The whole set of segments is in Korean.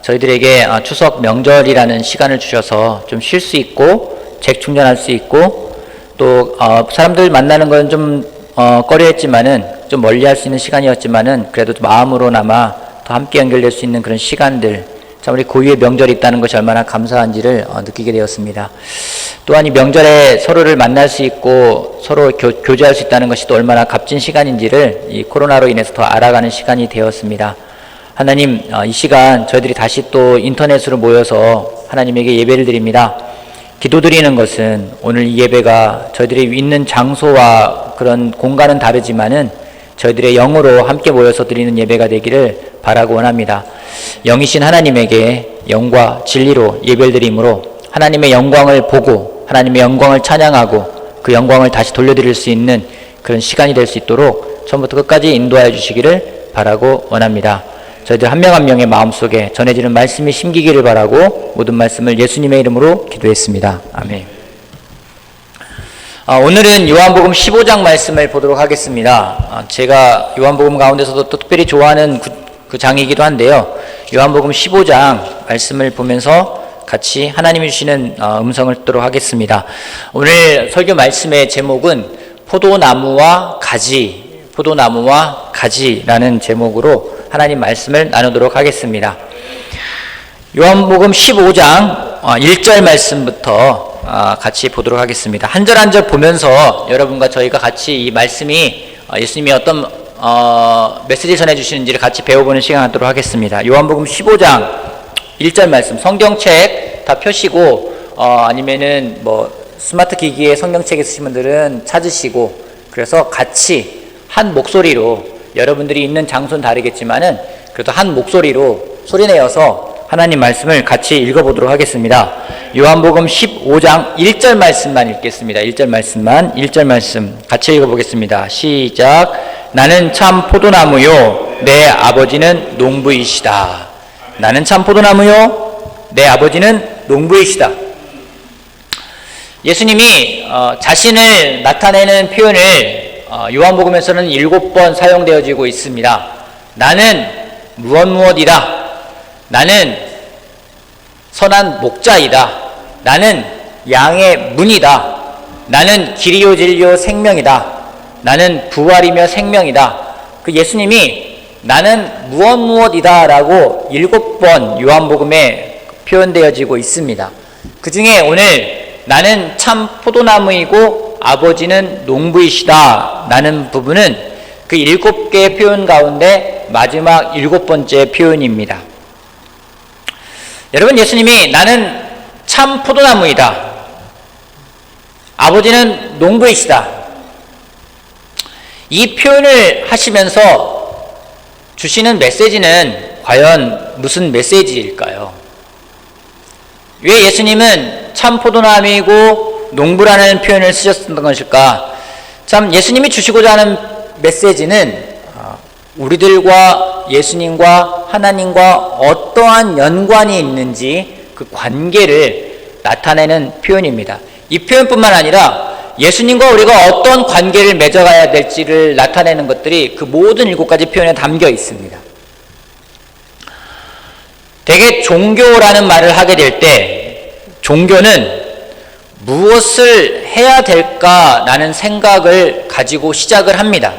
저희들에게 추석 명절이라는 시간을 주셔서 좀 쉴 수 있고 재충전할 수 있고 또 사람들 만나는 건 좀 꺼려했지만은 좀 멀리할 수 있는 시간이었지만은 그래도 마음으로나마 더 함께 연결될 수 있는 그런 시간들, 참 우리 고유의 명절이 있다는 것이 얼마나 감사한지를 느끼게 되었습니다. 또한 이 명절에 서로를 만날 수 있고 서로 교제할 수 있다는 것이 또 얼마나 값진 시간인지를 이 코로나로 인해서 더 알아가는 시간이 되었습니다. 하나님, 이 시간 저희들이 다시 또 인터넷으로 모여서 하나님에게 예배를 드립니다. 기도드리는 것은 오늘 이 예배가 저희들이 있는 장소와 그런 공간은 다르지만은 저희들의 영으로 함께 모여서 드리는 예배가 되기를 바라고 원합니다. 영이신 하나님에게 영과 진리로 예배를 드림으로 하나님의 영광을 보고 하나님의 영광을 찬양하고 그 영광을 다시 돌려드릴 수 있는 그런 시간이 될 수 있도록 처음부터 끝까지 인도하여 주시기를 바라고 원합니다. 저희들 한 명 한 명의 마음속에 전해지는 말씀이 심기기를 바라고 모든 말씀을 예수님의 이름으로 기도했습니다. 아멘. 오늘은 요한복음 15장 말씀을 보도록 하겠습니다. 제가 요한복음 가운데서도 또 특별히 좋아하는 그 장이기도 한데요. 요한복음 15장 말씀을 보면서 같이 하나님이 주시는 음성을 듣도록 하겠습니다. 오늘 설교 말씀의 제목은 포도나무와 가지라는 제목으로 하나님 말씀을 나누도록 하겠습니다. 요한복음 15장 1절 말씀부터 같이 보도록 하겠습니다. 한 절 한 절 보면서 여러분과 저희가 같이 이 말씀이 예수님이 어떤 메시지 전해주시는지를 같이 배워보는 시간 갖도록 하겠습니다. 요한복음 15장 1절 말씀, 성경책 다 펴시고 아니면은 뭐 스마트 기기에 성경책 있으신 분들은 찾으시고, 그래서 같이 한 목소리로, 여러분들이 있는 장소는 다르겠지만은 그래도 한 목소리로 소리내어서 하나님 말씀을 같이 읽어보도록 하겠습니다. 요한복음 15장 1절 말씀만 읽겠습니다. 1절 말씀 같이 읽어보겠습니다. 시작. 나는 참 포도나무요 내 아버지는 농부이시다. 나는 참 포도나무요 내 아버지는 농부이시다. 예수님이 자신을 나타내는 표현을 요한복음에서는 7번 사용되어지고 있습니다. 나는 무엇이다. 나는 선한 목자이다. 나는 양의 문이다. 나는 길이요 진리요 생명이다. 나는 부활이며 생명이다. 그 예수님이 나는 무엇이다 라고 7번 요한복음에 표현되어지고 있습니다. 그 중에 오늘 나는 참 포도나무이고 아버지는 농부이시다 라는 부분은 그 7개의 표현 가운데 마지막 7번째 표현입니다. 여러분, 예수님이 나는 참 포도나무이다, 아버지는 농부이시다, 이 표현을 하시면서 주시는 메시지는 과연 무슨 메시지일까요? 왜 예수님은 참 포도나무이고 농부라는 표현을 쓰셨던 것일까? 참 예수님이 주시고자 하는 메시지는 우리들과 예수님과 하나님과 어떠한 연관이 있는지 그 관계를 나타내는 표현입니다. 이 표현뿐만 아니라 예수님과 우리가 어떤 관계를 맺어가야 될지를 나타내는 것들이 그 모든 7가지 표현에 담겨 있습니다. 대개 종교라는 말을 하게 될 때 종교는 무엇을 해야 될까라는 생각을 가지고 시작을 합니다.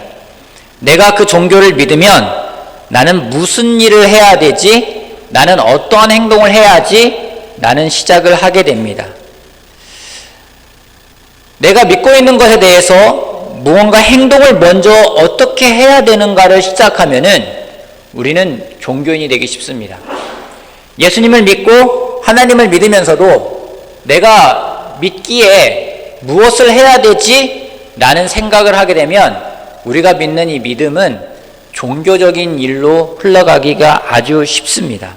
내가 그 종교를 믿으면 나는 무슨 일을 해야 되지? 나는 어떠한 행동을 해야지? 라는 시작을 하게 됩니다. 내가 믿고 있는 것에 대해서 무언가 행동을 먼저 어떻게 해야 되는가를 시작하면은 우리는 종교인이 되기 쉽습니다. 예수님을 믿고 하나님을 믿으면서도 내가 믿기에 무엇을 해야 되지? 라는 생각을 하게 되면 우리가 믿는 이 믿음은 종교적인 일로 흘러가기가 아주 쉽습니다.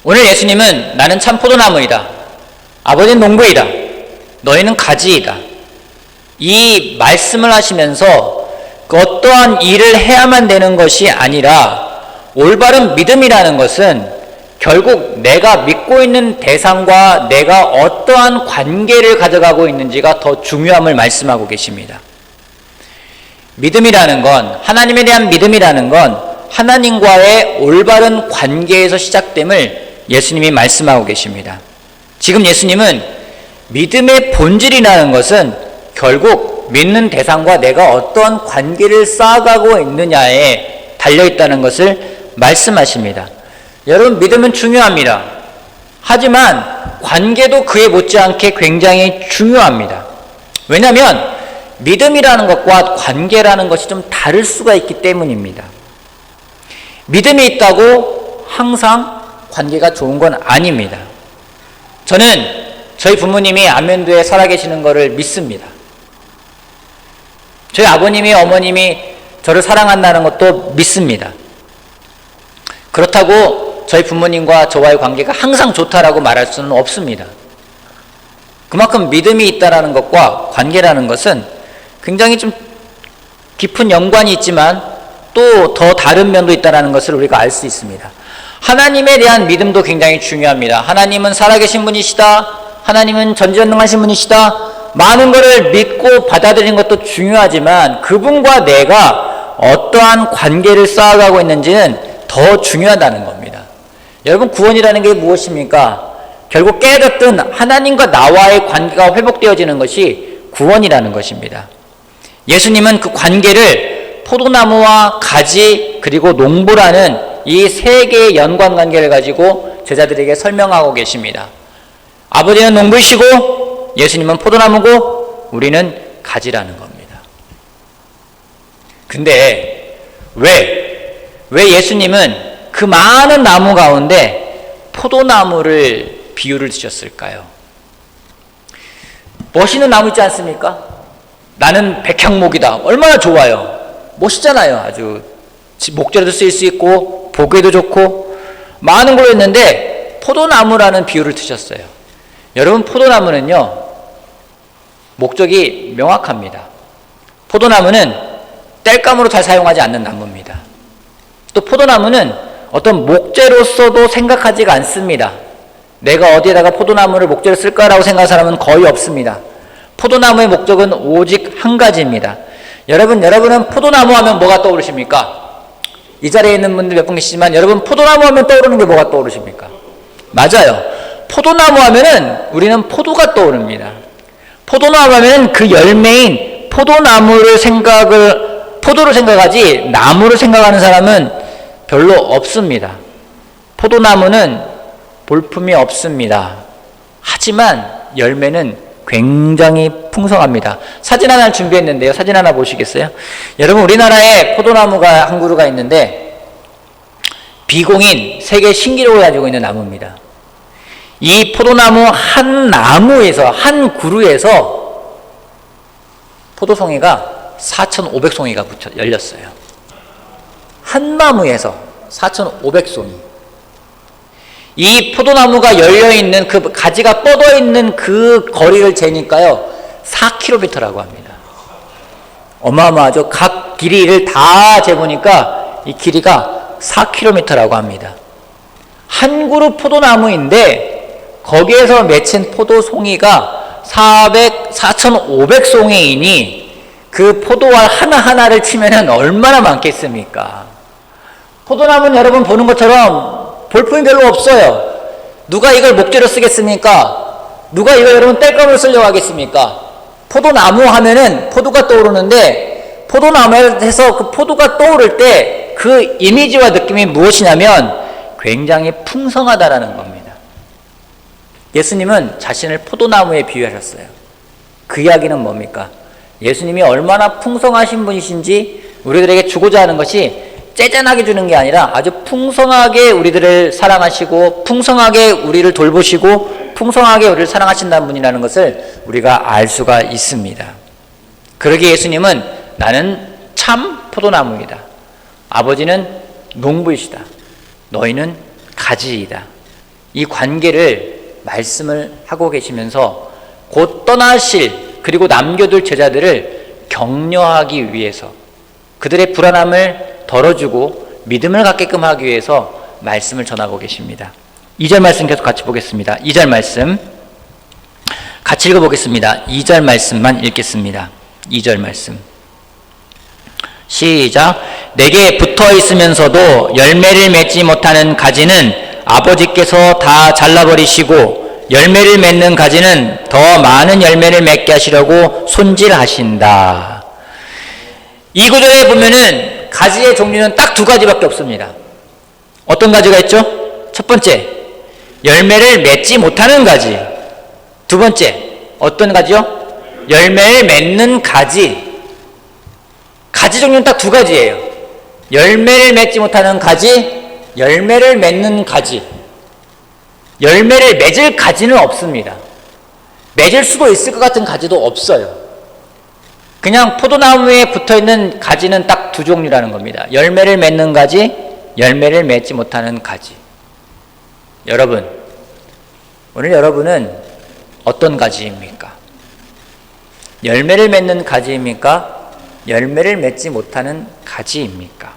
오늘 예수님은 나는 참 포도나무이다, 아버지는 농부이다, 너희는 가지이다, 이 말씀을 하시면서 그 어떠한 일을 해야만 되는 것이 아니라 올바른 믿음이라는 것은 결국 내가 믿고 있는 대상과 내가 어떠한 관계를 가져가고 있는지가 더 중요함을 말씀하고 계십니다. 믿음이라는 건, 하나님에 대한 믿음이라는 건 하나님과의 올바른 관계에서 시작됨을 예수님이 말씀하고 계십니다. 지금 예수님은 믿음의 본질이라는 것은 결국 믿는 대상과 내가 어떠한 관계를 쌓아가고 있느냐에 달려있다는 것을 말씀하십니다. 여러분, 믿음은 중요합니다. 하지만 관계도 그에 못지않게 굉장히 중요합니다. 왜냐하면 믿음이라는 것과 관계라는 것이 좀 다를 수가 있기 때문입니다. 믿음이 있다고 항상 관계가 좋은 건 아닙니다. 저는 저희 부모님이 안면도에 살아계시는 것을 믿습니다. 저희 아버님이 어머님이 저를 사랑한다는 것도 믿습니다. 그렇다고 저희 부모님과 저와의 관계가 항상 좋다라고 말할 수는 없습니다. 그만큼 믿음이 있다라는 것과 관계라는 것은 굉장히 좀 깊은 연관이 있지만 또 더 다른 면도 있다는 것을 우리가 알 수 있습니다. 하나님에 대한 믿음도 굉장히 중요합니다. 하나님은 살아계신 분이시다. 하나님은 전지전능하신 분이시다. 많은 것을 믿고 받아들이는 것도 중요하지만 그분과 내가 어떠한 관계를 쌓아가고 있는지는 더 중요하다는 겁니다. 여러분, 구원이라는 게 무엇입니까? 결국 깨졌던 하나님과 나와의 관계가 회복되어지는 것이 구원이라는 것입니다. 예수님은 그 관계를 포도나무와 가지 그리고 농부라는 이 세 개의 연관관계를 가지고 제자들에게 설명하고 계십니다. 아버지는 농부이시고 예수님은 포도나무고 우리는 가지라는 겁니다. 근데 왜 예수님은 그 많은 나무 가운데 포도나무를 비유를 드셨을까요? 멋있는 나무 있지 않습니까? 나는 백향목이다. 얼마나 좋아요. 멋있잖아요. 아주 목재로도 쓰일 수 있고 보기에도 좋고 많은 걸 했는데 포도나무라는 비유를 드셨어요. 여러분, 포도나무는요 목적이 명확합니다. 포도나무는 땔감으로 잘 사용하지 않는 나무입니다. 또 포도나무는 어떤 목재로서도 생각하지가 않습니다. 내가 어디에다가 포도나무를 목재로 쓸까라고 생각하는 사람은 거의 없습니다. 포도나무의 목적은 오직 한 가지입니다. 여러분은 포도나무 하면 뭐가 떠오르십니까? 이 자리에 있는 분들 몇 분 계시지만 여러분, 포도나무 하면 떠오르는 게 뭐가 떠오르십니까? 맞아요. 포도나무 하면은 우리는 포도가 떠오릅니다. 포도나무 하면 그 열매인 포도를 생각하지 나무를 생각하는 사람은 별로 없습니다. 포도나무는 볼품이 없습니다. 하지만 열매는 굉장히 풍성합니다. 사진 하나 준비했는데요. 사진 하나 보시겠어요? 여러분, 우리나라에 포도나무가 한 그루가 있는데 비공인 세계 신기록을 가지고 있는 나무입니다. 이 포도나무 한 나무에서, 한 그루에서 포도송이가 4,500송이가 열렸어요. 한 나무에서 4,500송이. 이 포도나무가 열려있는 그 가지가 뻗어있는 그 거리를 재니까요 4km라고 합니다. 어마어마하죠. 각 길이를 다 재보니까 이 길이가 4km라고 합니다. 한 그루 포도나무인데 거기에서 맺힌 포도송이가 4,500송이이니 그 포도알 하나하나를 치면 얼마나 많겠습니까? 포도나무는 여러분 보는 것처럼 볼품이 별로 없어요. 누가 이걸 목재로 쓰겠습니까? 누가 이걸 여러분 땔감으로 쓰려고 하겠습니까? 포도나무 하면은 포도가 떠오르는데 포도나무에서 그 포도가 떠오를 때 그 이미지와 느낌이 무엇이냐면 굉장히 풍성하다라는 겁니다. 예수님은 자신을 포도나무에 비유하셨어요. 그 이야기는 뭡니까? 예수님이 얼마나 풍성하신 분이신지 우리들에게 주고자 하는 것이 째잔하게 주는 게 아니라 아주 풍성하게 우리들을 사랑하시고 풍성하게 우리를 돌보시고 풍성하게 우리를 사랑하신다는 분이라는 것을 우리가 알 수가 있습니다. 그러기에 예수님은 나는 참 포도나무이다. 아버지는 농부이시다. 너희는 가지이다. 이 관계를 말씀을 하고 계시면서 곧 떠나실 그리고 남겨둘 제자들을 격려하기 위해서 그들의 불안함을 덜어주고 믿음을 갖게끔 하기 위해서 말씀을 전하고 계십니다. 2절 말씀 계속 같이 보겠습니다. 2절 말씀 같이 읽어보겠습니다. 2절 말씀만 읽겠습니다. 2절 말씀 시작. 내게 붙어 있으면서도 열매를 맺지 못하는 가지는 아버지께서 다 잘라버리시고 열매를 맺는 가지는 더 많은 열매를 맺게 하시려고 손질하신다. 이 구절에 보면은 가지의 종류는 딱 두 가지밖에 없습니다. 어떤 가지가 있죠? 첫 번째, 열매를 맺지 못하는 가지. 두 번째, 어떤 가지요? 열매를 맺는 가지. 가지 종류는 딱 두 가지예요. 열매를 맺지 못하는 가지, 열매를 맺는 가지. 열매를 맺을 가지는 없습니다. 맺을 수도 있을 것 같은 가지도 없어요. 그냥 포도나무에 붙어있는 가지는 딱 두 종류라는 겁니다. 열매를 맺는 가지, 열매를 맺지 못하는 가지. 여러분, 오늘 여러분은 어떤 가지입니까? 열매를 맺는 가지입니까? 열매를 맺지 못하는 가지입니까?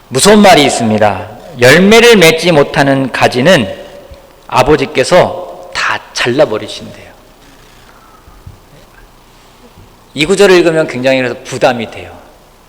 무서운 말이 있습니다. 열매를 맺지 못하는 가지는 아버지께서 다 잘라버리신대요. 이 구절을 읽으면 굉장히 그래서 부담이 돼요.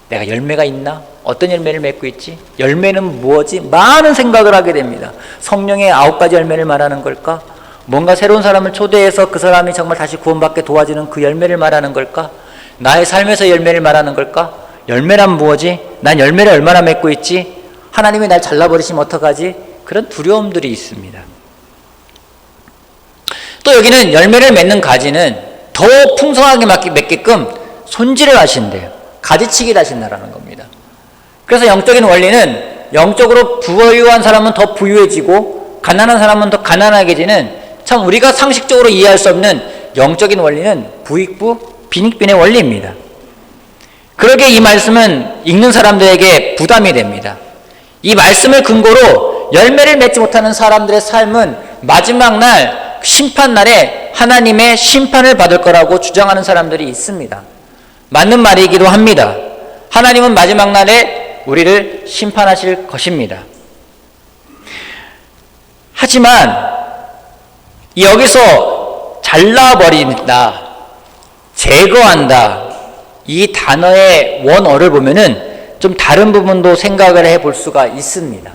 내가 열매가 있나? 어떤 열매를 맺고 있지? 열매는 무엇이? 많은 생각을 하게 됩니다. 성령의 9가지 열매를 말하는 걸까? 뭔가 새로운 사람을 초대해서 그 사람이 정말 다시 구원받게 도와주는 그 열매를 말하는 걸까? 나의 삶에서 열매를 말하는 걸까? 열매란 무엇이? 난 열매를 얼마나 맺고 있지? 하나님이 날 잘라버리시면 어떡하지? 그런 두려움들이 있습니다. 또 여기는 열매를 맺는 가지는 더 풍성하게 맺게끔 손질을 하신대요. 가지치기를 하신다라는 겁니다. 그래서 영적인 원리는 영적으로 부유한 사람은 더 부유해지고 가난한 사람은 더 가난하게지는 참 우리가 상식적으로 이해할 수 없는 영적인 원리는 부익부 빈익빈의 원리입니다. 그러게 이 말씀은 읽는 사람들에게 부담이 됩니다. 이 말씀을 근거로 열매를 맺지 못하는 사람들의 삶은 마지막 날 심판날에 하나님의 심판을 받을 거라고 주장하는 사람들이 있습니다. 맞는 말이기도 합니다. 하나님은 마지막 날에 우리를 심판하실 것입니다. 하지만 여기서 잘라버린다, 제거한다, 이 단어의 원어를 보면은 좀 다른 부분도 생각을 해볼 수가 있습니다.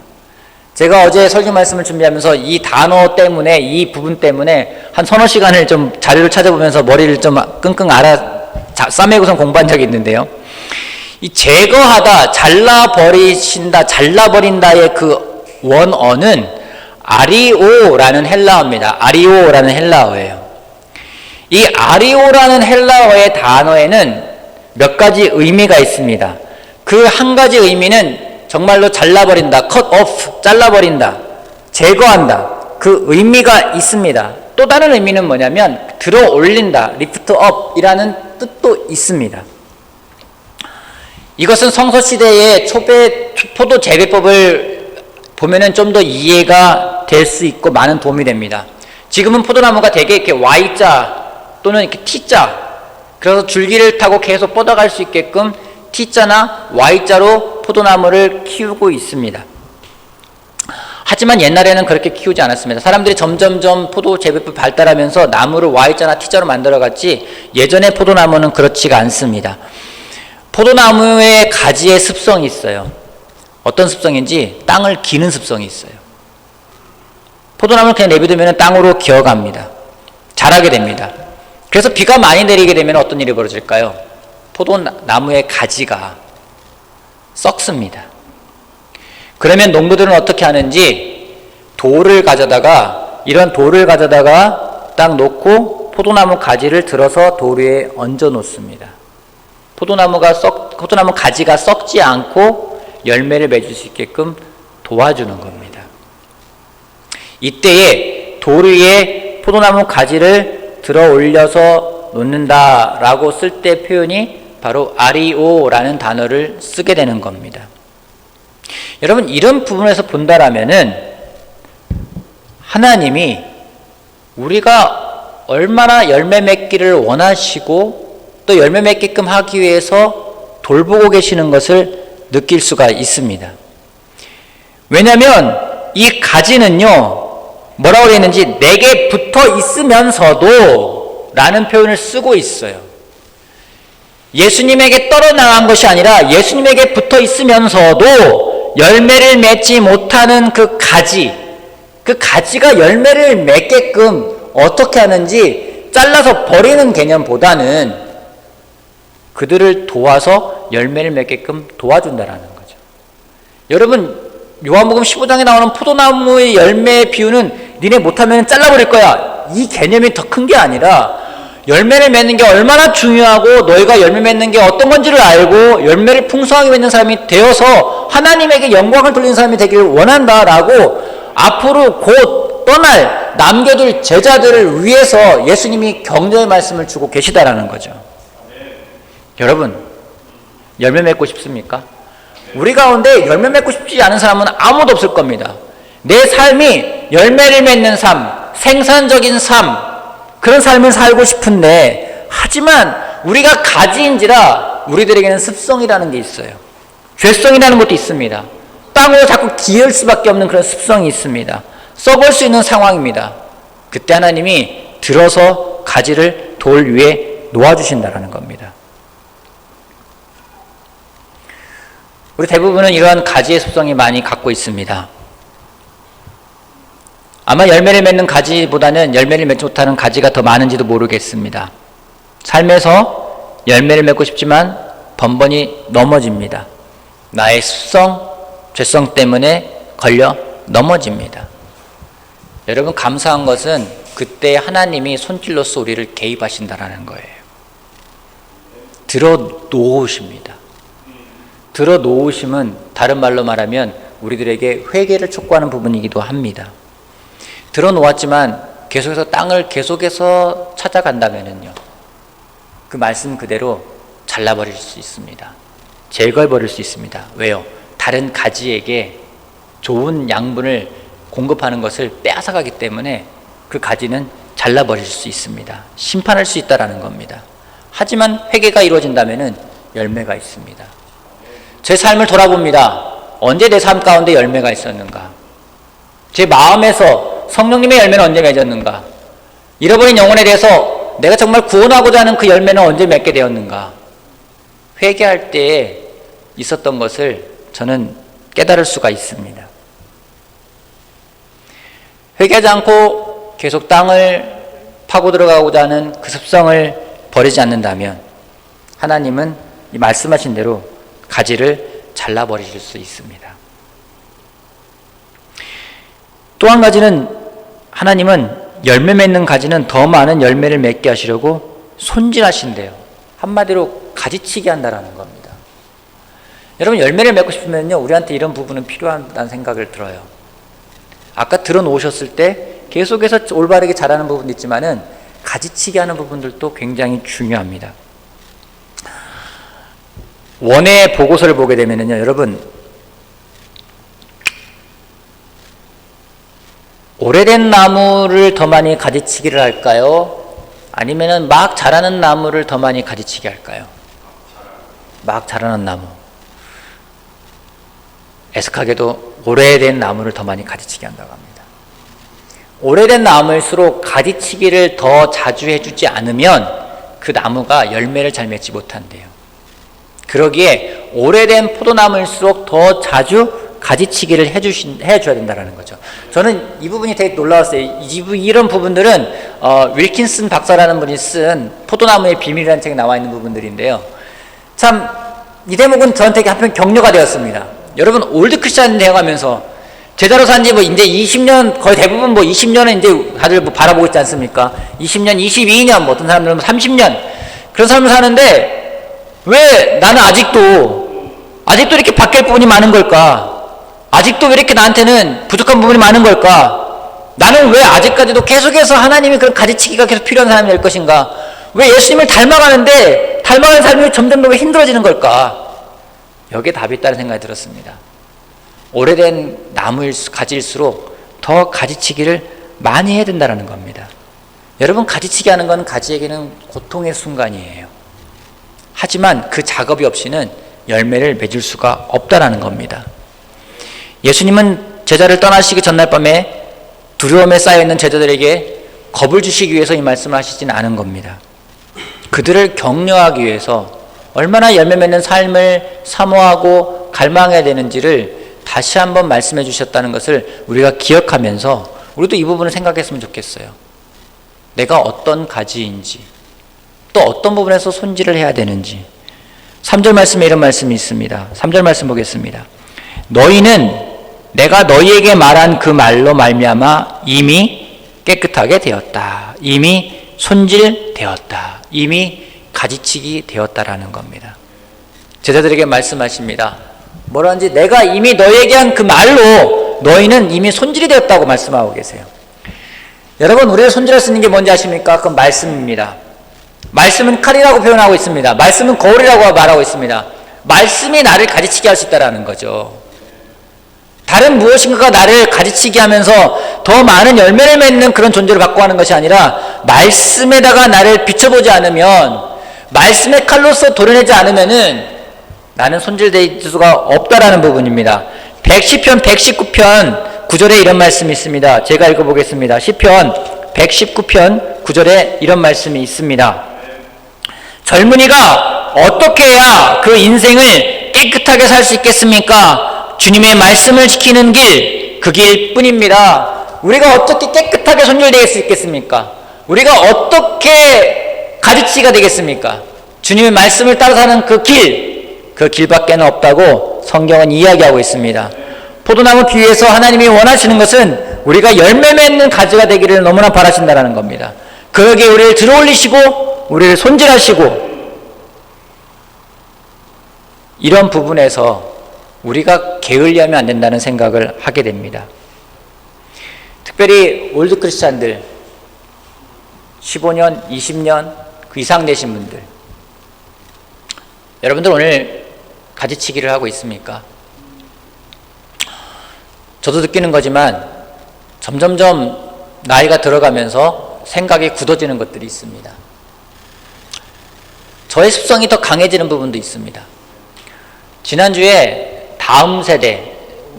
제가 어제 설교 말씀을 준비하면서 이 단어 때문에, 이 부분 때문에 한 서너 시간을 좀 자료를 찾아보면서 머리를 좀 끙끙 싸매고선 공부한 적이 있는데요. 이 제거하다, 잘라버리신다, 잘라버린다의 그 원어는 아리오라는 헬라어입니다. 아리오라는 헬라어예요. 이 아리오라는 헬라어의 단어에는 몇 가지 의미가 있습니다. 그 한 가지 의미는 정말로 잘라버린다, cut off, 잘라버린다, 제거한다, 그 의미가 있습니다. 또 다른 의미는 뭐냐면 들어 올린다, lift up 이라는 뜻도 있습니다. 이것은 성서시대의 포도 재배법을 보면은 좀 더 이해가 될 수 있고 많은 도움이 됩니다. 지금은 포도나무가 되게 이렇게 Y자 또는 이렇게 T자, 그래서 줄기를 타고 계속 뻗어갈 수 있게끔 T자나 Y자로 포도나무를 키우고 있습니다. 하지만 옛날에는 그렇게 키우지 않았습니다. 사람들이 점점점 포도 재배법이 발달하면서 나무를 Y자나 T자로 만들어갔지 예전의 포도나무는 그렇지가 않습니다. 포도나무의 가지의 습성이 있어요. 어떤 습성인지 땅을 기는 습성이 있어요. 포도나무를 그냥 내비두면 땅으로 기어갑니다. 자라게 됩니다. 그래서 비가 많이 내리게 되면 어떤 일이 벌어질까요? 포도나무의 가지가 썩습니다. 그러면 농부들은 어떻게 하는지 이런 돌을 가져다가 딱 놓고 포도나무 가지를 들어서 돌 위에 얹어 놓습니다. 포도나무 가지가 썩지 않고 열매를 맺을 수 있게끔 도와주는 겁니다. 이때에 돌 위에 포도나무 가지를 들어 올려서 놓는다라고 쓸 때 표현이 바로 아리오라는 단어를 쓰게 되는 겁니다. 여러분, 이런 부분에서 본다라면은 하나님이 우리가 얼마나 열매 맺기를 원하시고 또 열매 맺게끔 하기 위해서 돌보고 계시는 것을 느낄 수가 있습니다. 왜냐하면 이 가지는요, 뭐라고 했는지 내게 붙어 있으면서도 라는 표현을 쓰고 있어요. 예수님에게 떨어나간 것이 아니라 예수님에게 붙어 있으면서도 열매를 맺지 못하는 그 가지가 열매를 맺게끔 어떻게 하는지 잘라서 버리는 개념보다는 그들을 도와서 열매를 맺게끔 도와준다라는 거죠. 여러분, 요한복음 15장에 나오는 포도나무의 열매의 비유는 니네 못하면 잘라버릴 거야, 이 개념이 더 큰 게 아니라 열매를 맺는 게 얼마나 중요하고 너희가 열매 맺는 게 어떤 건지를 알고 열매를 풍성하게 맺는 사람이 되어서 하나님에게 영광을 돌리는 사람이 되기를 원한다라고 앞으로 곧 떠날 남겨둘 제자들을 위해서 예수님이 격려의 말씀을 주고 계시다라는 거죠. 여러분, 열매 맺고 싶습니까? 우리 가운데 열매 맺고 싶지 않은 사람은 아무도 없을 겁니다. 내 삶이 열매를 맺는 삶, 생산적인 삶, 그런 삶을 살고 싶은데, 하지만 우리가 가지인지라 우리들에게는 습성이라는 게 있어요. 죄성이라는 것도 있습니다. 땅으로 자꾸 기을 수밖에 없는 그런 습성이 있습니다. 썩을 수 있는 상황입니다. 그때 하나님이 들어서 가지를 돌 위에 놓아주신다는 겁니다. 우리 대부분은 이러한 가지의 습성이 많이 갖고 있습니다. 아마 열매를 맺는 가지보다는 열매를 맺지 못하는 가지가 더 많은지도 모르겠습니다. 삶에서 열매를 맺고 싶지만 번번이 넘어집니다. 나의 습성, 죄성 때문에 걸려 넘어집니다. 여러분, 감사한 것은 그때 하나님이 손길로써 우리를 개입하신다라는 거예요. 들어놓으십니다. 들어놓으심은 다른 말로 말하면 우리들에게 회개를 촉구하는 부분이기도 합니다. 들어놓았지만 계속해서 땅을 계속해서 찾아간다면요, 그 말씀 그대로 잘라버릴 수 있습니다. 제거해버릴 수 있습니다. 왜요? 다른 가지에게 좋은 양분을 공급하는 것을 빼앗아가기 때문에 그 가지는 잘라버릴 수 있습니다. 심판할 수 있다는 겁니다. 하지만 회개가 이루어진다면 열매가 있습니다. 제 삶을 돌아봅니다. 언제 내 삶 가운데 열매가 있었는가? 제 마음에서 성령님의 열매는 언제 맺었는가? 잃어버린 영혼에 대해서 내가 정말 구원하고자 하는 그 열매는 언제 맺게 되었는가? 회개할 때에 있었던 것을 저는 깨달을 수가 있습니다. 회개하지 않고 계속 땅을 파고 들어가고자 하는 그 습성을 버리지 않는다면 하나님은 이 말씀하신 대로 가지를 잘라버리실 수 있습니다. 또 한 가지는 하나님은 열매 맺는 가지는 더 많은 열매를 맺게 하시려고 손질하신대요. 한마디로 가지치기 한다라는 겁니다. 여러분, 열매를 맺고 싶으면요, 우리한테 이런 부분은 필요하다는 생각을 들어요. 아까 들어놓으셨을 때 계속해서 올바르게 자라는 부분도 있지만은 가지치기 하는 부분들도 굉장히 중요합니다. 원의 보고서를 보게 되면요, 여러분, 오래된 나무를 더 많이 가지치기를 할까요? 아니면은 막 자라는 나무를 더 많이 가지치기 할까요? 막 자라는 나무. 애석하게도 오래된 나무를 더 많이 가지치기 한다고 합니다. 오래된 나무일수록 가지치기를 더 자주 해주지 않으면 그 나무가 열매를 잘 맺지 못한대요. 그러기에 오래된 포도나무일수록 더 자주 가지치기를 해줘야 된다는 거죠. 저는 이 부분이 되게 놀라웠어요. 이런 부분들은 윌킨슨 박사라는 분이 쓴 포도나무의 비밀이라는 책에 나와 있는 부분들인데요. 참 이 대목은 저한테 한편 격려가 되었습니다. 여러분, 올드 크리스찬 되어가면서 제자로 산지 이제 20년, 거의 대부분 20년은 이제 다들 바라보고 있지 않습니까? 20년, 22년, 어떤 사람들은 30년 그런 삶을 사는데 왜 나는 아직도 이렇게 바뀔 부분이 많은 걸까? 아직도 왜 이렇게 나한테는 부족한 부분이 많은 걸까? 나는 왜 아직까지도 계속해서 하나님이 그런 가지치기가 계속 필요한 사람이 될 것인가? 왜 예수님을 닮아가는데 닮아가는 삶이 점점 더 힘들어지는 걸까? 여기에 답이 있다는 생각이 들었습니다. 오래된 가지일수록 더 가지치기를 많이 해야 된다는 겁니다. 여러분, 가지치기 하는 건 가지에게는 고통의 순간이에요. 하지만 그 작업이 없이는 열매를 맺을 수가 없다는 겁니다. 예수님은 제자를 떠나시기 전날 밤에 두려움에 쌓여있는 제자들에게 겁을 주시기 위해서 이 말씀을 하시지는 않은 겁니다. 그들을 격려하기 위해서 얼마나 열매 맺는 삶을 사모하고 갈망해야 되는지를 다시 한번 말씀해 주셨다는 것을 우리가 기억하면서 우리도 이 부분을 생각했으면 좋겠어요. 내가 어떤 가지인지, 또 어떤 부분에서 손질을 해야 되는지. 3절 말씀에 이런 말씀이 있습니다. 3절 말씀 보겠습니다. 너희는 내가 너희에게 말한 그 말로 말미암아 이미 깨끗하게 되었다. 이미 손질되었다. 이미 가지치기 되었다라는 겁니다. 제자들에게 말씀하십니다. 뭐라는지 내가 이미 너희에게 한 그 말로 너희는 이미 손질이 되었다고 말씀하고 계세요. 여러분, 우리를 손질할 수 있는 게 뭔지 아십니까? 그건 말씀입니다. 말씀은 칼이라고 표현하고 있습니다. 말씀은 거울이라고 말하고 있습니다. 말씀이 나를 가지치게 할 수 있다는 거죠. 다른 무엇인가가 나를 가지치게 하면서 더 많은 열매를 맺는 그런 존재를 바꿔가는 것이 아니라 말씀에다가 나를 비춰보지 않으면, 말씀의 칼로서 도려내지 않으면은 나는 손질될 수가 없다라는 부분입니다. 시편 119편 9절에 이런 말씀이 있습니다. 제가 읽어보겠습니다. 시편 119편 9절에 이런 말씀이 있습니다. 젊은이가 어떻게 해야 그 인생을 깨끗하게 살 수 있겠습니까? 주님의 말씀을 지키는 길, 그 길뿐입니다. 우리가 어떻게 깨끗하게 손질될 수 있겠습니까? 우리가 어떻게 가지치기가 되겠습니까? 주님의 말씀을 따라 사는 그 길밖에는 없다고 성경은 이야기하고 있습니다. 포도나무 비유에서 하나님이 원하시는 것은 우리가 열매 맺는 가지가 되기를 너무나 바라신다는 겁니다. 그러기에 우리를 들어올리시고 우리를 손질하시고, 이런 부분에서 우리가 게을리하면 안 된다는 생각을 하게 됩니다. 특별히 올드 크리스찬들 15년, 20년 그 이상 되신 분들, 여러분들 오늘 가지치기를 하고 있습니까? 저도 느끼는 거지만 점점점 나이가 들어가면서 생각이 굳어지는 것들이 있습니다. 저의 습성이 더 강해지는 부분도 있습니다. 지난주에 다음 세대,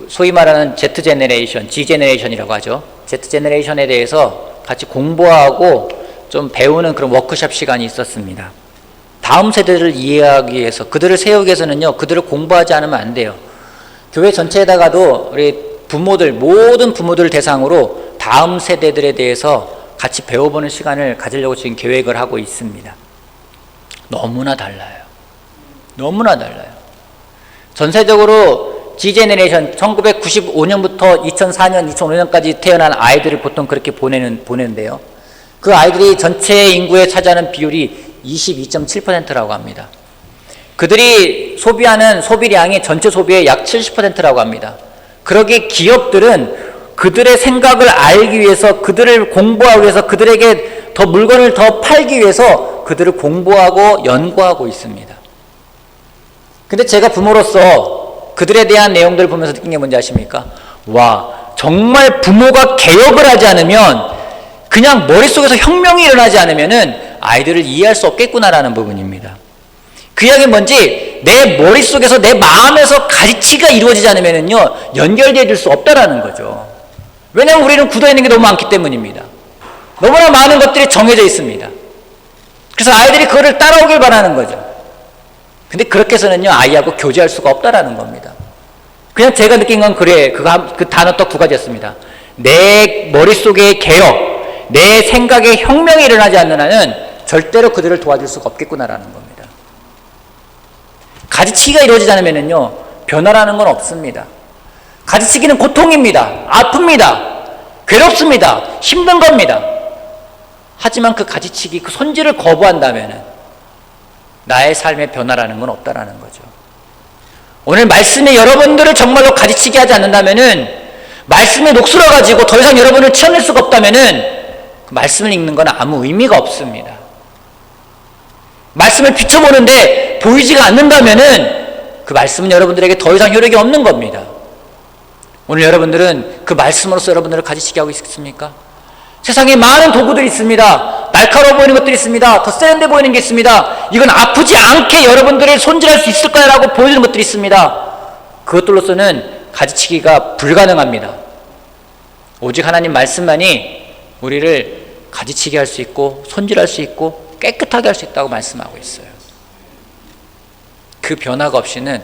소위 말하는 Z제너레이션, G제너레이션이라고 하죠. Z제너레이션에 대해서 같이 공부하고 좀 배우는 그런 워크숍 시간이 있었습니다. 다음 세대를 이해하기 위해서, 그들을 세우기 위해서는요, 그들을 공부하지 않으면 안 돼요. 교회 전체에다가도 우리 부모들, 모든 부모들을 대상으로 다음 세대들에 대해서 같이 배워보는 시간을 가지려고 지금 계획을 하고 있습니다. 너무나 달라요. 너무나 달라요. 전세적으로 G제너레이션 1995년부터 2004년, 2005년까지 태어난 아이들을 보통 그렇게 보내는데요. 그 아이들이 전체 인구에 차지하는 비율이 22.7%라고 합니다. 그들이 소비하는 소비량이 전체 소비의 약 70%라고 합니다. 그러기에 기업들은 그들의 생각을 알기 위해서, 그들을 공부하기 위해서, 그들에게 더 물건을 더 팔기 위해서 그들을 공부하고 연구하고 있습니다. 근데 제가 부모로서 그들에 대한 내용들을 보면서 느낀 게 뭔지 아십니까? 와, 정말 부모가 개혁을 하지 않으면, 그냥 머릿속에서 혁명이 일어나지 않으면은 아이들을 이해할 수 없겠구나라는 부분입니다. 그 이야기는 뭔지, 내 머릿속에서, 내 마음에서 가지치기가 이루어지지 않으면은요, 연결되어 줄 수 없다라는 거죠. 왜냐하면 우리는 굳어있는 게 너무 많기 때문입니다. 너무나 많은 것들이 정해져 있습니다. 그래서 아이들이 그거를 따라오길 바라는 거죠. 근데 그렇게 해서는요, 아이하고 교제할 수가 없다라는 겁니다. 그냥 제가 느낀 건 그래, 그 단어 딱 두 가지였습니다. 내 머릿속의 개혁, 내 생각의 혁명이 일어나지 않는 한은 절대로 그들을 도와줄 수가 없겠구나라는 겁니다. 가지치기가 이루어지지 않으면요, 변화라는 건 없습니다. 가지치기는 고통입니다. 아픕니다. 괴롭습니다. 힘든 겁니다. 하지만 그 가지치기, 그 손질을 거부한다면은 나의 삶의 변화라는 건 없다라는 거죠. 오늘 말씀이 여러분들을 정말로 가지치게 하지 않는다면은, 말씀에 녹슬어가지고 더 이상 여러분을 치워낼 수가 없다면은 그 말씀을 읽는 건 아무 의미가 없습니다. 말씀을 비춰보는데 보이지가 않는다면은 그 말씀은 여러분들에게 더 이상 효력이 없는 겁니다. 오늘 여러분들은 그 말씀으로서 여러분들을 가지치게 하고 있습니까? 세상에 많은 도구들이 있습니다. 날카로워 보이는 것들이 있습니다. 더 세련돼 보이는 게 있습니다. 이건 아프지 않게 여러분들을 손질할 수 있을 거라고 보여주는 것들이 있습니다. 그것들로서는 가지치기가 불가능합니다. 오직 하나님 말씀만이 우리를 가지치게 할 수 있고, 손질할 수 있고, 깨끗하게 할 수 있다고 말씀하고 있어요. 그 변화가 없이는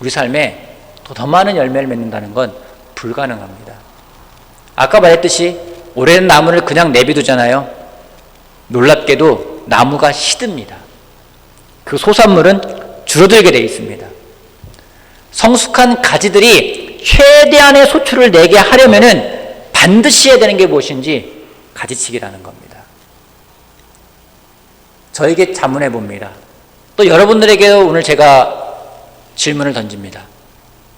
우리 삶에 더 많은 열매를 맺는다는 건 불가능합니다. 아까 말했듯이 오래된 나무를 그냥 내비두잖아요. 놀랍게도 나무가 시듭니다. 그 소산물은 줄어들게 되어 있습니다. 성숙한 가지들이 최대한의 소출을 내게 하려면은 반드시 해야 되는 게 무엇인지 가지치기라는 겁니다. 저에게 자문해 봅니다. 또 여러분들에게도 오늘 제가 질문을 던집니다.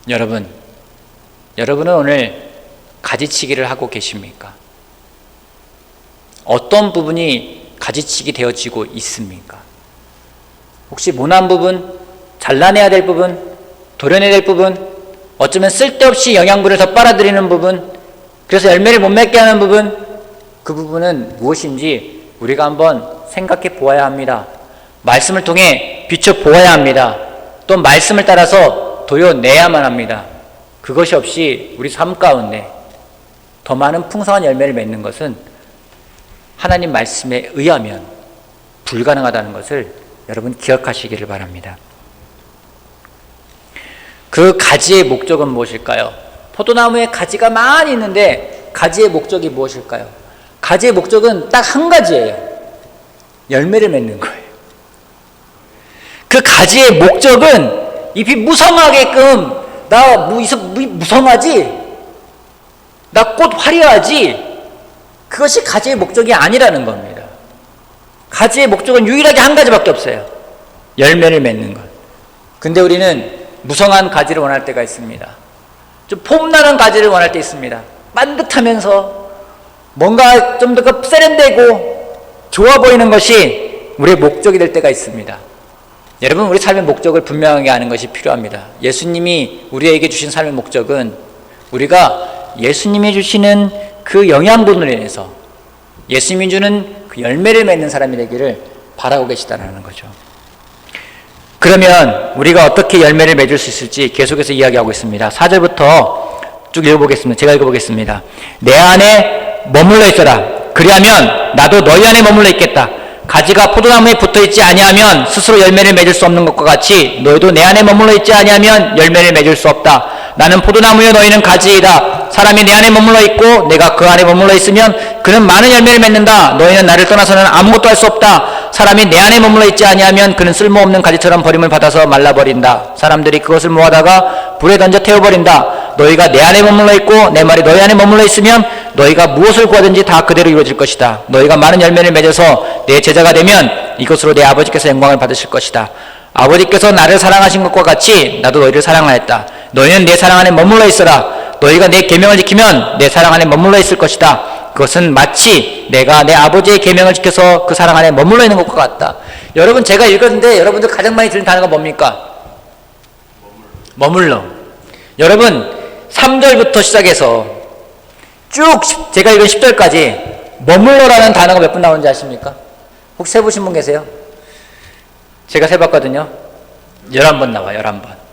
여러분은 오늘 가지치기를 하고 계십니까? 어떤 부분이 가지치기 되어지고 있습니까? 혹시 모난 부분, 잘라내야 될 부분, 도려내야 될 부분, 어쩌면 쓸데없이 영양분을 더 빨아들이는 부분, 그래서 열매를 못 맺게 하는 부분, 그 부분은 무엇인지 우리가 한번 생각해 보아야 합니다. 말씀을 통해 비춰 보아야 합니다. 또 말씀을 따라서 도려내야만 합니다. 그것이 없이 우리 삶 가운데 더 많은 풍성한 열매를 맺는 것은 하나님 말씀에 의하면 불가능하다는 것을 여러분 기억하시기를 바랍니다. 그 가지의 목적은 무엇일까요? 포도나무에 가지가 많이 있는데 가지의 목적이 무엇일까요? 가지의 목적은 딱 한 가지예요. 열매를 맺는 거예요. 그 가지의 목적은 잎이 무성하게끔, 나 무성하지? 나 꽃 화려하지? 그것이 가지의 목적이 아니라는 겁니다. 가지의 목적은 유일하게 한 가지밖에 없어요. 열매를 맺는 것. 근데 우리는 무성한 가지를 원할 때가 있습니다. 좀 폼나는 가지를 원할 때 있습니다. 반듯하면서 뭔가 좀 더 세련되고 좋아 보이는 것이 우리의 목적이 될 때가 있습니다. 여러분, 우리 삶의 목적을 분명하게 아는 것이 필요합니다. 예수님이 우리에게 주신 삶의 목적은 우리가 예수님이 주시는 그 영양분으로 인해서 예수님이 주는 그 열매를 맺는 사람이 되기를 바라고 계시다는 거죠. 그러면 우리가 어떻게 열매를 맺을 수 있을지 계속해서 이야기하고 있습니다. 4절부터 쭉 읽어보겠습니다. 제가 읽어보겠습니다. 내 안에 머물러 있어라. 그리하면 나도 너희 안에 머물러 있겠다. 가지가 포도나무에 붙어있지 아니하면 스스로 열매를 맺을 수 없는 것과 같이 너희도 내 안에 머물러 있지 아니하면 열매를 맺을 수 없다. 나는 포도나무요 너희는 가지이다. 사람이 내 안에 머물러 있고 내가 그 안에 머물러 있으면 그는 많은 열매를 맺는다. 너희는 나를 떠나서는 아무것도 할 수 없다. 사람이 내 안에 머물러 있지 아니하면 그는 쓸모없는 가지처럼 버림을 받아서 말라버린다. 사람들이 그것을 모아다가 불에 던져 태워버린다. 너희가 내 안에 머물러 있고 내 말이 너희 안에 머물러 있으면 너희가 무엇을 구하든지 다 그대로 이루어질 것이다. 너희가 많은 열매를 맺어서 내 제자가 되면 이것으로 내 아버지께서 영광을 받으실 것이다. 아버지께서 나를 사랑하신 것과 같이 나도 너희를 사랑하였다. 너희는 내 사랑 안에 머물러 있어라. 너희가 내 계명을 지키면 내 사랑 안에 머물러 있을 것이다. 그것은 마치 내가 내 아버지의 계명을 지켜서 그 사랑 안에 머물러 있는 것과 같다. 여러분, 제가 읽었는데 여러분들 가장 많이 들은 단어가 뭡니까? 머물러. 여러분, 3절부터 시작해서 쭉 제가 읽은 10절까지 머물러라는 단어가 몇 번 나오는지 아십니까? 혹시 세보신 분 계세요? 제가 세봤거든요. 11번 나와요. 11번.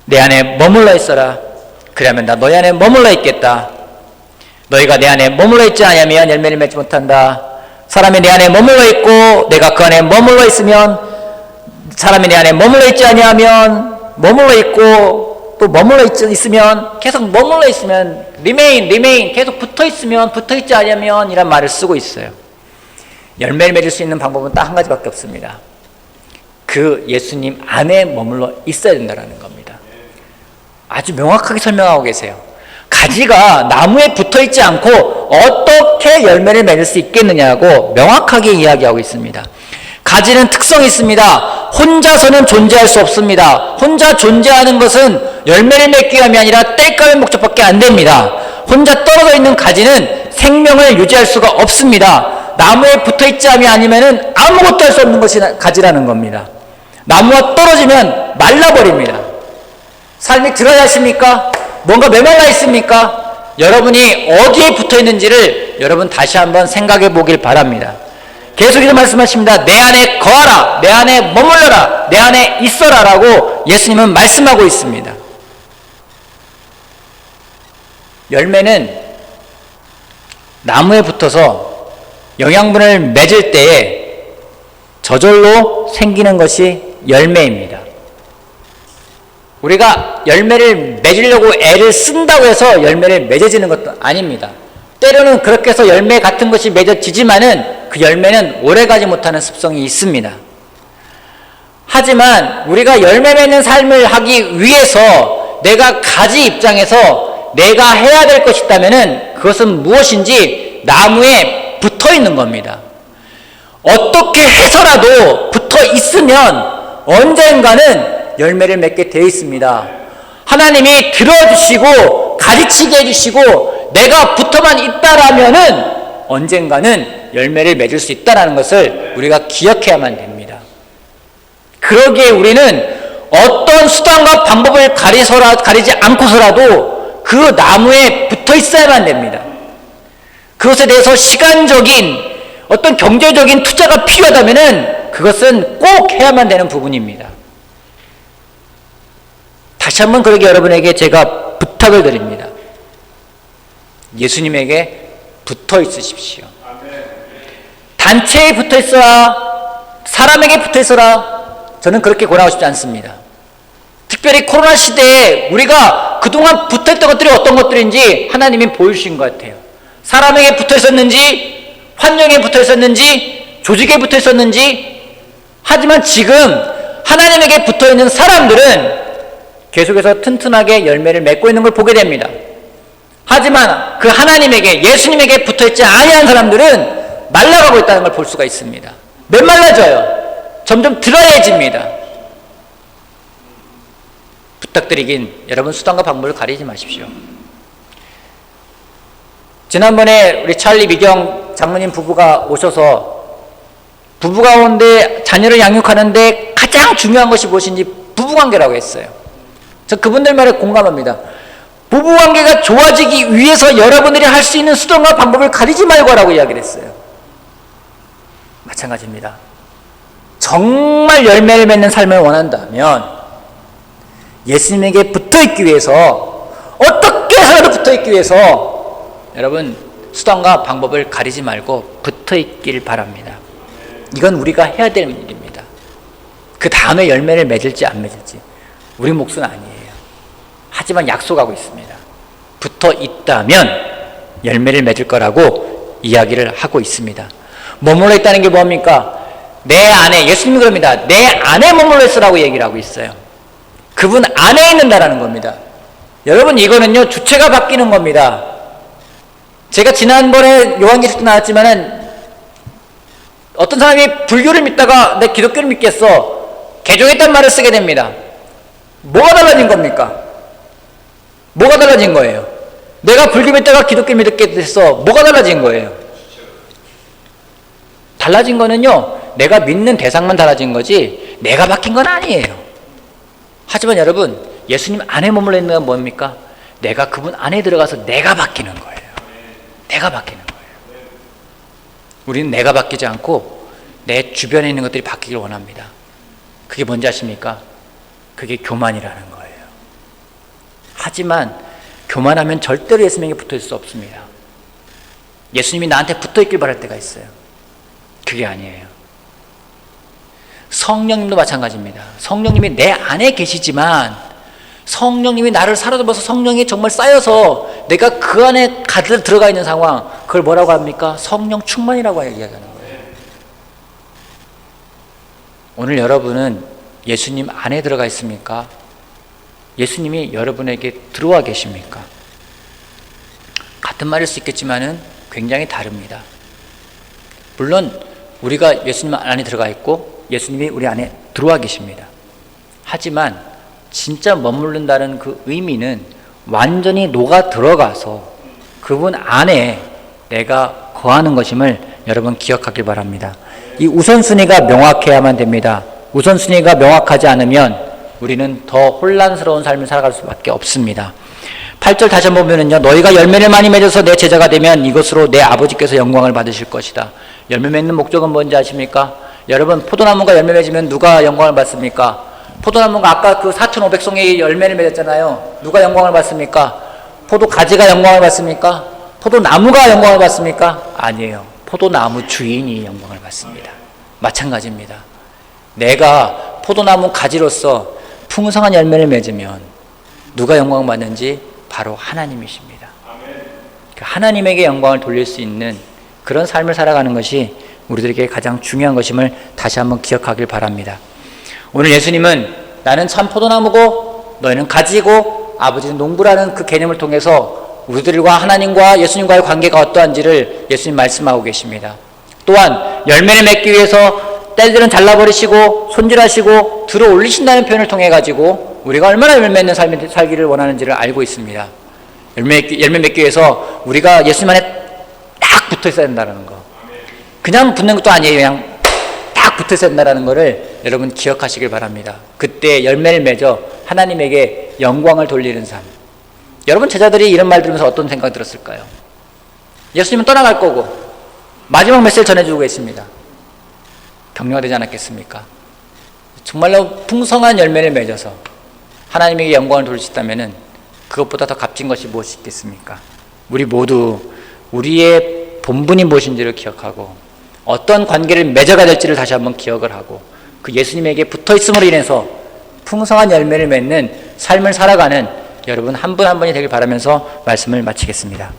내 안에 머물러 있어라. 그러면 나 너희 안에 머물러 있겠다. 너희가 내 안에 머물러 있지 않으면 열매를 맺지 못한다. 사람이 내 안에 머물러 있고 내가 그 안에 머물러 있으면, 사람이 내 안에 머물러 있지 아니하면, 머물러 있고 또 머물러 있으면, 계속 머물러 있으면, remain 계속 붙어있으면, 붙어있지 않으면 이란 말을 쓰고 있어요. 열매를 맺을 수 있는 방법은 딱 한 가지밖에 없습니다. 그 예수님 안에 머물러 있어야 된다는 겁니다. 아주 명확하게 설명하고 계세요. 가지가 나무에 붙어있지 않고 어떻게 열매를 맺을 수 있겠느냐고 명확하게 이야기하고 있습니다. 가지는 특성이 있습니다. 혼자서는 존재할 수 없습니다. 혼자 존재하는 것은 열매를 맺기 위함이 아니라 땔감의 목적밖에 안 됩니다. 혼자 떨어져 있는 가지는 생명을 유지할 수가 없습니다. 나무에 붙어있지 아니면은 아무것도 할 수 없는 것이 가지라는 겁니다. 나무가 떨어지면 말라버립니다. 삶이 드라이 하십니까? 뭔가 메말라 있습니까? 여러분이 어디에 붙어 있는지를 여러분 다시 한번 생각해 보길 바랍니다. 계속해서 말씀하십니다. 내 안에 거하라, 내 안에 머물러라, 내 안에 있어라 라고 예수님은 말씀하고 있습니다. 열매는 나무에 붙어서 영양분을 맺을 때에 저절로 생기는 것이 열매입니다. 우리가 열매를 맺으려고 애를 쓴다고 해서 열매를 맺어지는 것도 아닙니다. 때로는 그렇게 해서 열매 같은 것이 맺어지지만은 그 열매는 오래가지 못하는 습성이 있습니다. 하지만 우리가 열매 맺는 삶을 하기 위해서 내가 가지 입장에서 내가 해야 될 것이 있다면은 그것은 무엇인지 나무에 붙어 있는 겁니다. 어떻게 해서라도 붙어 있으면 언젠가는 열매를 맺게 되어 있습니다. 하나님이 들어주시고 가르치게 해주시고 내가 붙어만 있다라면은 언젠가는 열매를 맺을 수 있다는 것을 우리가 기억해야만 됩니다. 그러기에 우리는 어떤 수단과 방법을 가리지 않고서라도 그 나무에 붙어 있어야만 됩니다. 그것에 대해서 시간적인 어떤 경제적인 투자가 필요하다면은 그것은 꼭 해야만 되는 부분입니다. 다시 한번 그러게 여러분에게 제가 부탁을 드립니다. 예수님에게 붙어 있으십시오. 단체에 붙어 있어라, 사람에게 붙어 있어라, 저는 그렇게 권하고 싶지 않습니다. 특별히 코로나 시대에 우리가 그동안 붙어 있던 것들이 어떤 것들인지 하나님이 보여주신 것 같아요. 사람에게 붙어 있었는지, 환경에 붙어 있었는지, 조직에 붙어 있었는지. 하지만 지금 하나님에게 붙어 있는 사람들은 계속해서 튼튼하게 열매를 맺고 있는 걸 보게 됩니다. 하지만 그 하나님에게, 예수님에게 붙어 있지 아니한 사람들은 말라가고 있다는 걸 볼 수가 있습니다. 메말라져요. 점점 드라이해집니다. 부탁드리긴 여러분 수단과 방법을 가리지 마십시오. 지난번에 우리 찰리 미경 장로님 부부가 오셔서 부부 가운데 자녀를 양육하는데 가장 중요한 것이 무엇인지 부부관계라고 했어요. 저 그분들 말에 공감합니다. 부부관계가 좋아지기 위해서 여러분들이 할 수 있는 수단과 방법을 가리지 말고 하라고 이야기를 했어요. 마찬가지입니다. 정말 열매를 맺는 삶을 원한다면 예수님에게 붙어있기 위해서, 어떻게 해서라도 붙어있기 위해서 여러분 수단과 방법을 가리지 말고 붙어있길 바랍니다. 이건 우리가 해야 될 일입니다. 그 다음에 열매를 맺을지 안 맺을지 우리 몫은 아니에요. 하지만 약속하고 있습니다. 붙어 있다면 열매를 맺을 거라고 이야기를 하고 있습니다. 머물러 있다는 게 뭡니까? 내 안에, 예수님이 그럽니다. 내 안에 머물러 있으라고 얘기를 하고 있어요. 그분 안에 있는다라는 겁니다. 여러분, 이거는요 주체가 바뀌는 겁니다. 제가 지난번에 요한계시록 때 나왔지만은 어떤 사람이 불교를 믿다가 내 기독교를 믿겠어, 개종했단 말을 쓰게 됩니다. 뭐가 달라진 겁니까? 뭐가 달라진 거예요? 내가 불교 믿다가 기독교 믿게 됐어, 뭐가 달라진 거예요? 달라진 거는요 내가 믿는 대상만 달라진 거지 내가 바뀐 건 아니에요. 하지만 여러분, 예수님 안에 머물러 있는 건 뭡니까? 내가 그분 안에 들어가서 내가 바뀌는 거예요. 내가 바뀌는 거예요. 우리는 내가 바뀌지 않고 내 주변에 있는 것들이 바뀌길 원합니다. 그게 뭔지 아십니까? 그게 교만이라는 거예요. 하지만 교만하면 절대로 예수님에게 붙어 있을 수 없습니다. 예수님이 나한테 붙어 있길 바랄 때가 있어요. 그게 아니에요. 성령님도 마찬가지입니다. 성령님이 내 안에 계시지만 성령님이 나를 사로잡아서 성령이 정말 쌓여서 내가 그 안에 가득 들어가 있는 상황, 그걸 뭐라고 합니까? 성령 충만이라고 이야기하는 거예요. 오늘 여러분은 예수님 안에 들어가 있습니까? 예수님이 여러분에게 들어와 계십니까? 같은 말일 수 있겠지만은 굉장히 다릅니다. 물론 우리가 예수님 안에 들어가 있고 예수님이 우리 안에 들어와 계십니다. 하지만 진짜 머무른다는 그 의미는 완전히 녹아 들어가서 그분 안에 내가 거하는 것임을 여러분 기억하길 바랍니다. 이 우선순위가 명확해야만 됩니다. 우선순위가 명확하지 않으면 우리는 더 혼란스러운 삶을 살아갈 수밖에 없습니다. 8절 다시 한번 보면은요, 너희가 열매를 많이 맺어서 내 제자가 되면 이것으로 내 아버지께서 영광을 받으실 것이다. 열매 맺는 목적은 뭔지 아십니까? 여러분, 포도나무가 열매 맺으면 누가 영광을 받습니까? 포도나무가 아까 그 4,500송이 열매를 맺었잖아요. 누가 영광을 받습니까? 포도 가지가 영광을 받습니까? 포도나무가 영광을 받습니까? 아니에요. 포도나무 주인이 영광을 받습니다. 마찬가지입니다. 내가 포도나무 가지로서 풍성한 열매를 맺으면 누가 영광을 받는지 바로 하나님이십니다. 하나님에게 영광을 돌릴 수 있는 그런 삶을 살아가는 것이 우리들에게 가장 중요한 것임을 다시 한번 기억하길 바랍니다. 오늘 예수님은 나는 참 포도나무고 너희는 가지고 아버지는 농부라는 그 개념을 통해서 우리들과 하나님과 예수님과의 관계가 어떠한지를 예수님 말씀하고 계십니다. 또한 열매를 맺기 위해서 떼들은 잘라버리시고 손질하시고 들어 올리신다는 표현을 통해 가지고 우리가 얼마나 열매 맺는 삶을 살기를 원하는지를 알고 있습니다. 열매 맺기 위해서 우리가 예수님 안에 딱 붙어 있어야 된다는 거. 그냥 붙는 것도 아니에요. 그냥 딱 붙어 있어야 된다는 것을 여러분 기억하시길 바랍니다. 그때 열매를 맺어 하나님에게 영광을 돌리는 삶. 여러분 제자들이 이런 말 들으면서 어떤 생각 들었을까요? 예수님은 떠나갈 거고 마지막 메시지를 전해주고 계십니다. 격려가 되지 않았겠습니까? 정말로 풍성한 열매를 맺어서 하나님에게 영광을 돌릴 수 있다면 그것보다 더 값진 것이 무엇이 있겠습니까? 우리 모두 우리의 본분이 무엇인지를 기억하고 어떤 관계를 맺어가야 될지를 다시 한번 기억을 하고 그 예수님에게 붙어있음으로 인해서 풍성한 열매를 맺는 삶을 살아가는 여러분 한 분 한 분이 되길 바라면서 말씀을 마치겠습니다.